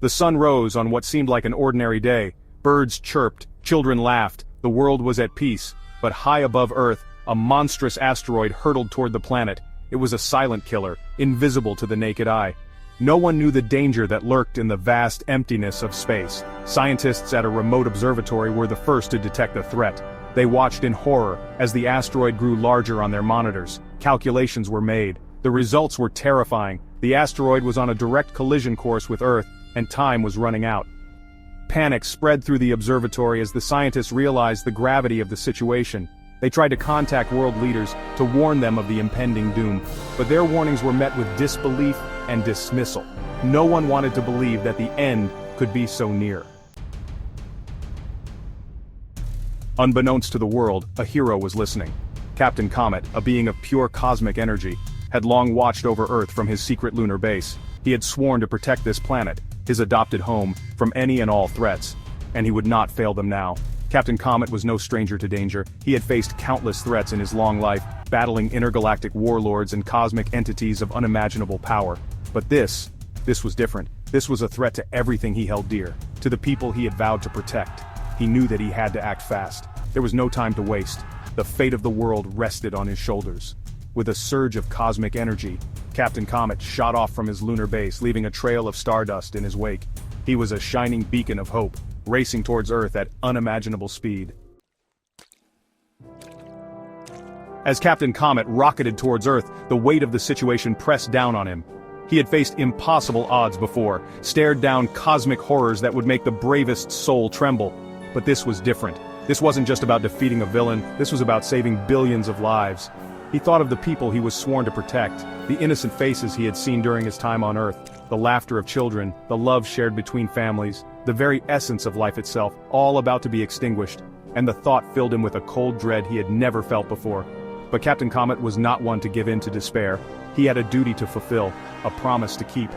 The sun rose on what seemed like an ordinary day. Birds chirped, children laughed, the world was at peace. But high above Earth, a monstrous asteroid hurtled toward the planet. It was a silent killer, invisible to the naked eye. No one knew the danger that lurked in the vast emptiness of space. Scientists at a remote observatory were the first to detect the threat. They watched in horror as the asteroid grew larger on their monitors. Calculations were made. The results were terrifying. The asteroid was on a direct collision course with Earth, and time was running out. Panic spread through the observatory as the scientists realized the gravity of the situation. They tried to contact world leaders to warn them of the impending doom, but their warnings were met with disbelief and dismissal. No one wanted to believe that the end could be so near. Unbeknownst to the world, a hero was listening. Captain Comet, a being of pure cosmic energy, had long watched over Earth from his secret lunar base. He had sworn to protect this planet, his adopted home, from any and all threats, and he would not fail them now. Captain Comet was no stranger to danger. He had faced countless threats in his long life, battling intergalactic warlords and cosmic entities of unimaginable power. But this was different. This was a threat to everything he held dear, to the people he had vowed to protect. He knew that he had to act fast. There was no time to waste. The fate of the world rested on his shoulders. With a surge of cosmic energy, Captain Comet shot off from his lunar base, leaving a trail of stardust in his wake. He was a shining beacon of hope, racing towards Earth at unimaginable speed. As Captain Comet rocketed towards Earth, the weight of the situation pressed down on him. He had faced impossible odds before, stared down cosmic horrors that would make the bravest soul tremble. But this was different. This wasn't just about defeating a villain, this was about saving billions of lives. He thought of the people he was sworn to protect, the innocent faces he had seen during his time on Earth, the laughter of children, the love shared between families, the very essence of life itself, all about to be extinguished, and the thought filled him with a cold dread he had never felt before. But Captain Comet was not one to give in to despair. He had a duty to fulfill, a promise to keep.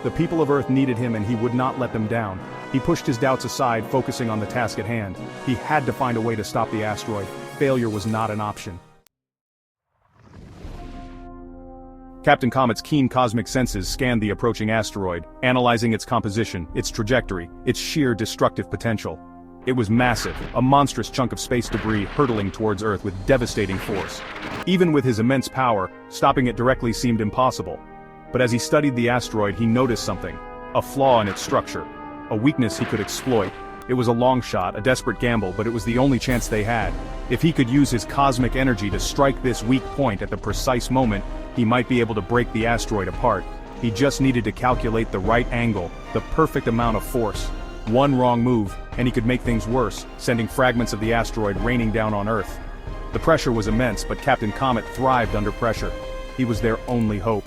The people of Earth needed him and he would not let them down. He pushed his doubts aside, focusing on the task at hand. He had to find a way to stop the asteroid. Failure was not an option. Captain Comet's keen cosmic senses scanned the approaching asteroid, analyzing its composition, its trajectory, its sheer destructive potential. It was massive, a monstrous chunk of space debris hurtling towards Earth with devastating force. Even with his immense power, stopping it directly seemed impossible. But as he studied the asteroid, he noticed something, a flaw in its structure, a weakness he could exploit. It was a long shot, a desperate gamble, but it was the only chance they had. If he could use his cosmic energy to strike this weak point at the precise moment, he might be able to break the asteroid apart. He just needed to calculate the right angle, the perfect amount of force. One wrong move, and he could make things worse, sending fragments of the asteroid raining down on Earth. The pressure was immense, but Captain Comet thrived under pressure. He was their only hope.